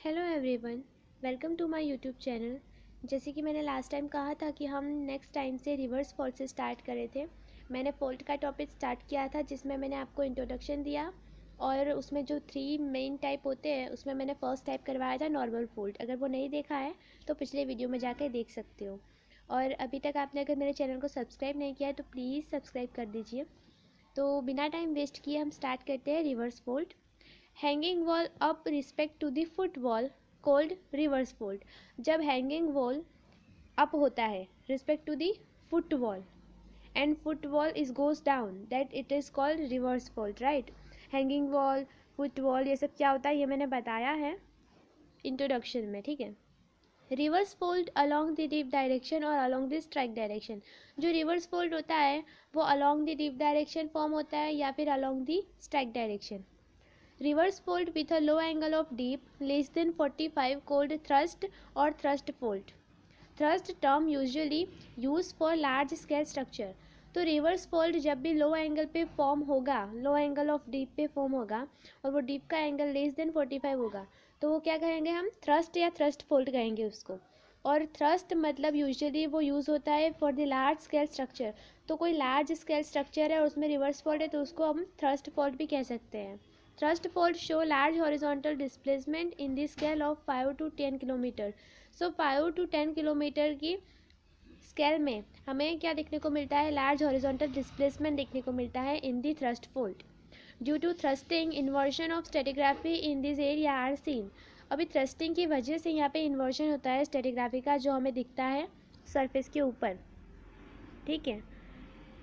Hello everyone, welcome to my YouTube channel. जैसे कि मैंने लास्ट टाइम कहा था कि हम नेक्स्ट टाइम से रिवर्स फॉल्ट से स्टार्ट करे थे। मैंने फॉल्ट का टॉपिक स्टार्ट किया था जिसमें मैंने आपको इंट्रोडक्शन दिया और उसमें जो 3 मेन टाइप होते हैं उसमें मैंने फर्स्ट टाइप करवाया था नॉर्मल फॉल्ट। अगर वो नहीं देखा है तो पिछले वीडियो में जाकर देख सकते हो। और अभी तक आपने अगर मेरे चैनल को सब्सक्राइब नहीं किया है तो प्लीज़ सब्सक्राइब कर दीजिए। तो बिना टाइम वेस्ट किए हम स्टार्ट करते हैं reverse fault. Hanging wall up respect to the foot wall called reverse fold. जब हैंगिंग वॉल अप होता है respect to the foot wall and foot wall is goes down that it is called reverse fold, right. Hanging wall, foot wall, ये सब क्या होता है ये मैंने बताया है इंट्रोडक्शन में, ठीक है। Reverse fold along the deep direction और अलोंग द स्ट्राइक डायरेक्शन। जो रिवर्स फोल्ड होता है वो along the deep direction form होता है या फिर along the strike direction. Reverse fold with a low angle of deep less than 45 called thrust or thrust fold. Thrust term usually used for large scale structure. तो reverse fold जब भी लो angle पे form होगा, लो angle of deep पे form होगा और वो deep का एंगल लेस देन 45 होगा तो वो क्या कहेंगे, हम थ्रस्ट या थ्रस्ट फोल्ड कहेंगे उसको। और थ्रस्ट मतलब यूजुअली वो यूज़ होता है for the large scale structure. तो कोई लार्ज स्केल स्ट्रक्चर है और उसमें रिवर्स फोल्ड है तो उसको हम थ्रस्ट फोल्ड भी कह सकते हैं। Thrust fault show large horizontal displacement in the scale of 5 to 10 kilometre. So 5 to 10 kilometre की स्केल में हमें क्या देखने को मिलता है, लार्ज हॉरिजॉन्टल डिस्प्लेसमेंट देखने को मिलता है in the thrust fold. Due to thrusting inversion of stratigraphy in this area are seen. अभी थ्रस्टिंग की वजह से यहाँ पे इन्वर्शन होता है स्टेटिग्राफी का जो हमें दिखता है सरफेस के ऊपर, ठीक है।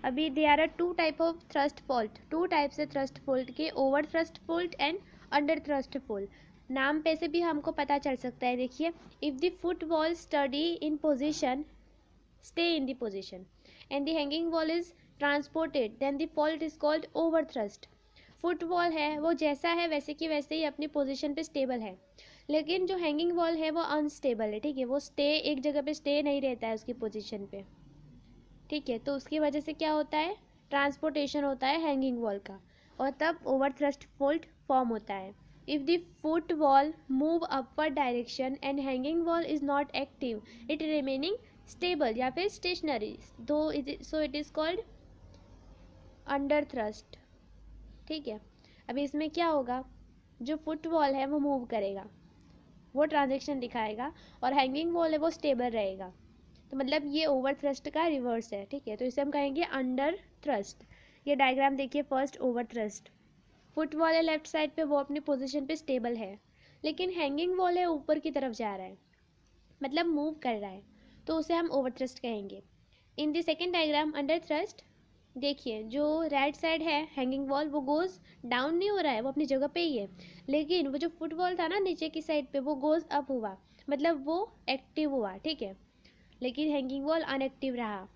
अभी they are two type of thrust fault, two type से थ्रस्ट फॉल्ट के, over thrust fault and under thrust fault. नाम पे से भी हमको पता चल सकता है। देखिए, if the foot wall study in position stay in the position and the hanging wall is transported then the fault is called over thrust. Foot wall है वो जैसा है वैसे की वैसे ही अपनी पोजिशन पे स्टेबल है, लेकिन जो हैंगिंग वॉल है वो अनस्टेबल है, ठीक है। वो स्टे एक जगह पे स्टे नहीं रहता है उसकी पोजिशन पे, ठीक है। तो उसकी वजह से क्या होता है, ट्रांसपोर्टेशन होता है हैंगिंग वॉल का और तब ओवर थ्रस्ट फोल्ड फॉर्म होता है। If the foot wall move upward direction and hanging wall is not active it remaining stable या फिर स्टेशनरी दो so it is called under thrust, ठीक है। अभी इसमें क्या होगा, जो फुट वॉल है वो मूव करेगा, वो ट्रांजेक्शन दिखाएगा, और हैंगिंग वॉल है वो स्टेबल रहेगा। तो मतलब ये ओवर थ्रस्ट का रिवर्स है, ठीक है। तो इसे हम कहेंगे अंडर थ्रस्ट। ये डायग्राम देखिए, first over thrust, foot wall है लेफ्ट साइड पे, वो अपनी पोजीशन पे स्टेबल है, लेकिन हैंगिंग वॉल है ऊपर की तरफ जा रहा है, मतलब मूव कर रहा है, तो उसे हम ओवर थ्रस्ट कहेंगे। In the second diagram under thrust, देखिए जो राइट साइड है हैंगिंग वॉल वो गोज डाउन नहीं हो रहा है, वो अपनी जगह पे ही है, लेकिन वो जो फुट वॉल था ना नीचे की साइड पे वो गोज अप हुआ, मतलब वो एक्टिव हुआ, ठीक है। लेकिन हैंगिंग वॉल अनएक्टिव रहा,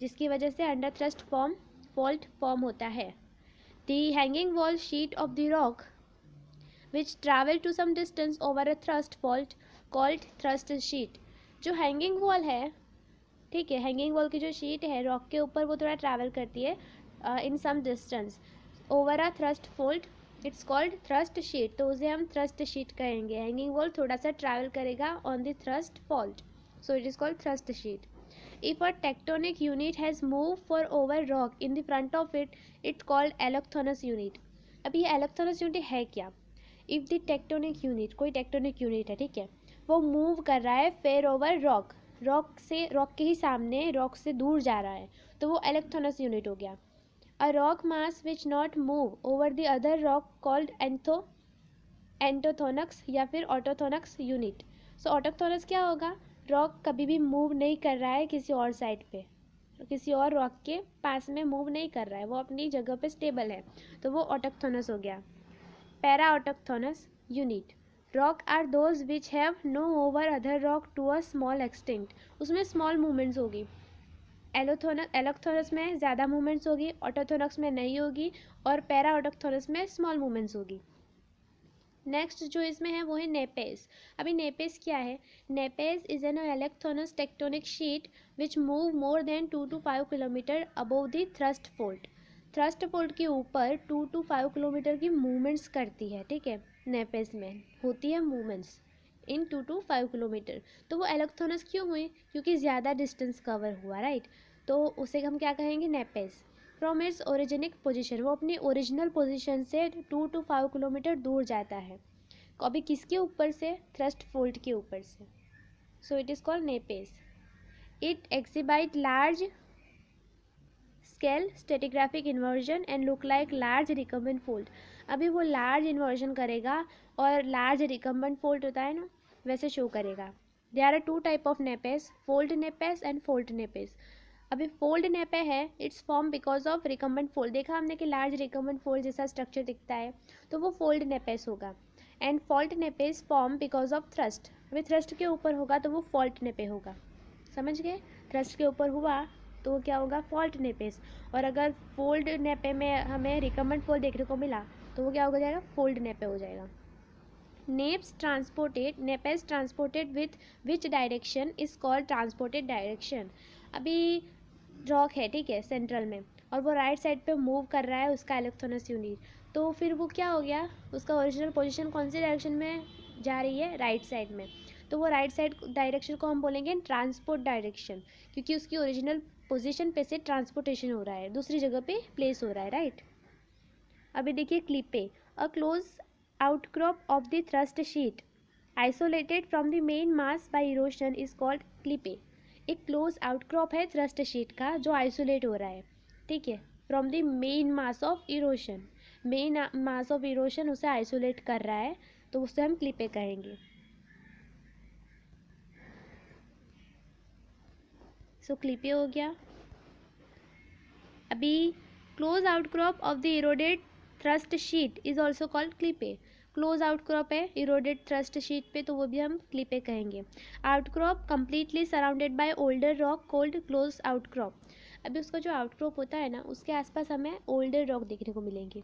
जिसकी वजह से अंडर थ्रस्ट फॉल्ट फॉर्म होता है। The hanging wall sheet of the rock which travel to some distance over a thrust fault called thrust sheet. जो हैंगिंग वॉल है, ठीक है, हैंगिंग वॉल की जो शीट है रॉक के ऊपर वो थोड़ा ट्रैवल करती है in some distance over a thrust fault, it's called thrust sheet, तो उसे हम थ्रस्ट शीट कहेंगे। हैंगिंग वॉल थोड़ा सा ट्रैवल करेगा on the thrust fault, so it is called thrust sheet. If a tectonic unit has moved for over rock in the front of it, it's called allochthonous unit. अब ये allochthonous unit है क्या? If the tectonic unit, कोई tectonic unit है, ठीक है, वो move कर रहा है फेयर ओवर रॉक, रॉक से, रॉक के ही सामने, रॉक से दूर जा रहा है, तो वो allochthonous unit हो गया। A rock mass which not move over the other rock called एंटोथोनक्स या फिर ऑटोथोनक्स यूनिट। सो ऑटोथोनस क्या होगा, रॉक कभी भी मूव नहीं कर रहा है किसी और साइड पे, किसी और रॉक के पास में मूव नहीं कर रहा है, वो अपनी जगह पे स्टेबल है, तो वो ऑटोथोनस हो गया। Para autochthonous unit, rock are those which have no over other rock to a small extent, उसमें स्मॉल मूवमेंट्स होगी। एलोथोनस में ज़्यादा मूवमेंट्स होगी, ऑटोथोनक्स में नहीं होगी, और पैरा ऑटोथोनस में स्मॉल मूवमेंट्स होगी। नेक्स्ट जो इसमें है वो है नेपेस। अभी नेपेस क्या है, nappes is an allochthonous tectonic sheet which move more than 2 to 5 kilometre above the thrust fault. Thrust fault के ऊपर 2 to 5 किलोमीटर की मूवमेंट्स करती है, ठीक है। नेपेस में होती है मूवमेंट्स इन 2 to 5 किलोमीटर। तो वो एलोक्थोनस क्यों हुई? क्योंकि ज़्यादा डिस्टेंस कवर हुआ, राइट। तो उसे हम क्या कहेंगे? नेपेस। फ्रॉम इट्स ओरिजिनिक पोजिशन, वो अपनी ओरिजिनल पोजिशन से 2 to 5 किलोमीटर दूर जाता है। अभी किसके ऊपर से? थ्रस्ट फोल्ड के ऊपर से। So it is called nappes. It exhibit large scale stratigraphic inversion and look like large recumbent fold. अभी वो लार्ज इन्वर्जन करेगा और लार्ज रिकम्बेंट फोल्ड होता है ना, वैसे शो करेगा। There are 2 type of nappes, fold nappes and fold nappes. अभी फोल्ड नेपे है, it's form because of recumbent fold. देखा हमने कि लार्ज रिकम्बेंट फोल्ड जैसा स्ट्रक्चर दिखता है, तो वो फोल्ड नेपेस होगा। And fault nappes form because of thrust. अभी थ्रस्ट के ऊपर होगा तो वो फॉल्ट नेपे होगा, समझ गए? थ्रस्ट के ऊपर हुआ तो क्या होगा? फॉल्ट नेपेस। और अगर फोल्ड नेपे में हमें रिकम्बेंट फोल्ड देखने को मिला तो वो क्या हो जाएगा? फोल्ड नेपे हो जाएगा। Nappes transported, nappes transported with which direction is called transported direction. अभी रॉक है, ठीक है, सेंट्रल में, और वो राइट साइड पे मूव कर रहा है उसका इलेक्ट्रॉनस यूनिट, तो फिर वो क्या हो गया? उसका ओरिजिनल पोजीशन कौन सी डायरेक्शन में जा रही है? राइट साइड में। तो वो राइट साइड डायरेक्शन को हम बोलेंगे ट्रांसपोर्ट डायरेक्शन, क्योंकि उसकी ओरिजिनल पोजीशन पे से ट्रांसपोर्टेशन हो रहा है, दूसरी जगह पे प्लेस हो रहा है, राइट। अभी देखिए klippe, a close outcrop of the thrust sheet isolated from the main mass by erosion is called klippe. एक क्लोज आउटक्रॉप है थ्रस्ट शीट का जो आइसोलेट हो रहा है, ठीक है, from the main mass of erosion. Main mass of erosion उसे आइसोलेट कर रहा है, तो उसे हम क्लिपे कहेंगे। सो क्लिपे हो गया। अभी close outcrop of the eroded thrust sheet is also called klippe. Close outcrop है इरोडेड थ्रस्ट शीट पे, तो वो भी हम क्लिपे कहेंगे। Outcrop completely surrounded by older rock called close outcrop. अभी उसका जो आउटक्रॉप होता है ना, उसके आसपास हमें ओल्डर रॉक देखने को मिलेंगे।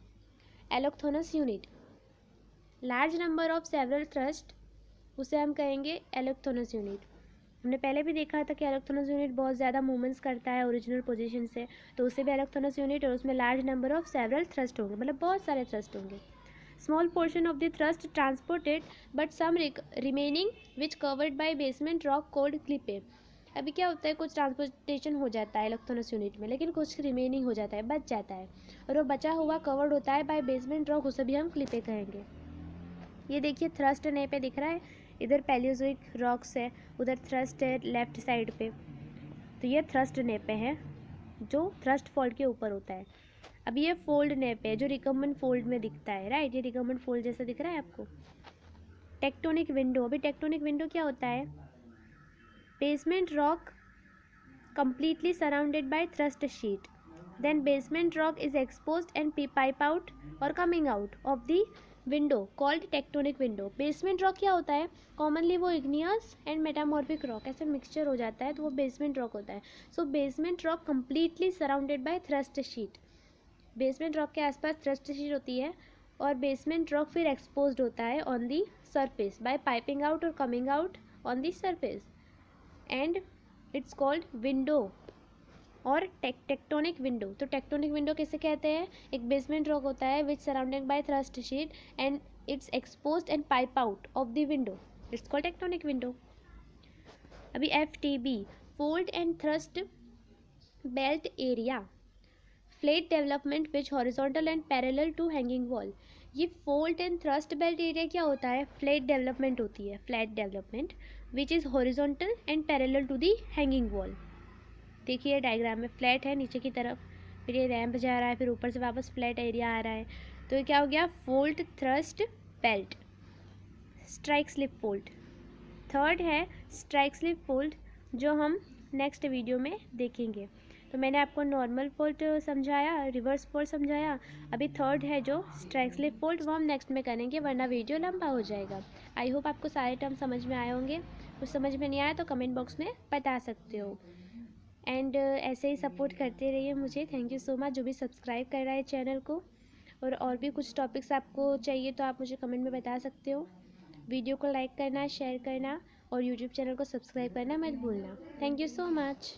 Allochthonous unit, large number of several thrust, उसे हम कहेंगे एलोक्थोनस यूनिट। हमने पहले भी देखा था कि एलोक्थोनस यूनिट बहुत ज़्यादा मूवमेंट्स करता है ओरिजिनल पोजीशन से, तो उसे भी एलोक्थोनस यूनिट, और उसमें large number of several thrust होंगे, मतलब बहुत सारे थ्रस्ट होंगे। Small portion of the thrust transported but some remaining which covered by basement rock called klippe. अभी क्या होता है, कुछ ट्रांसपोर्टेशन हो जाता है इलेक्ट्रॉनस यूनिट में, लेकिन कुछ रिमेनिंग हो जाता है, बच जाता है, और वो बचा हुआ कवर्ड होता है बाय बेसमेंट रॉक, उसे भी हम क्लिपे कहेंगे। ये देखिए थ्रस्ट ने पे दिख रहा है, इधर पैलियोजोइक रॉक्स है, उधर थ्रस्ट है लेफ्ट साइड पे, तो ये थ्रस्ट नेप है जो थ्रस्ट फोल्ड के ऊपर होता है। अब ये फोल्ड नेप है जो रिकम्बेंट फोल्ड में दिखता है, राइट, ये रिकम्बेंट फोल्ड जैसा दिख रहा है आपको। टेक्टोनिक विंडो, अभी टेक्टोनिक विंडो क्या होता है? Basement rock completely surrounded by thrust sheet, then basement rock is exposed and pipe out or coming out of the window called tectonic window। basement rock क्या होता है? commonly वो igneous and metamorphic rock ऐसे mixture हो जाता है, तो वो basement rock होता है। so basement rock completely surrounded by thrust sheet, basement rock के आसपास thrust sheet होती है, और basement rock फिर exposed होता है on the surface by piping out or coming out on the surface, and it's called window और tectonic window. तो टेक्टोनिक विंडो किसे कहते हैं? एक बेसमेंट रॉक होता है which surrounded by thrust sheet and it's exposed and pipe out of the window, it's called tectonic window. अभी FTB, fold and thrust belt area, flat development which horizontal and parallel to hanging wall. ये fold and thrust belt area क्या होता है? Flat development होती है, flat development which is horizontal and parallel to the hanging wall. देखिए diagram में flat है नीचे की तरफ, फिर ये रैंप जा रहा है, फिर ऊपर से वापस फ्लैट एरिया आ रहा है, तो ये क्या हो गया? Fold thrust belt. Strike slip fold, third है स्ट्राइक स्लिप फोल्ड, जो हम नेक्स्ट वीडियो में देखेंगे। तो मैंने आपको नॉर्मल फोल्ड समझाया, रिवर्स फोल्ड समझाया, अभी थर्ड है जो स्ट्राइक स्लिप फोल्ड, वो हम नेक्स्ट में करेंगे, वरना वीडियो लंबा हो जाएगा। आई होप आपको सारे टर्म समझ में आए होंगे, कुछ समझ में नहीं आया तो कमेंट बॉक्स में बता सकते हो। एंड ऐसे ही सपोर्ट करते रहिए मुझे। थैंक यू सो मच जो भी सब्सक्राइब कर रहा है चैनल को, और भी कुछ टॉपिक्स आपको चाहिए तो आप मुझे कमेंट में बता सकते हो। वीडियो को लाइक करना, शेयर करना, और यूट्यूब चैनल को सब्सक्राइब करना मत भूलना। Thank you so much.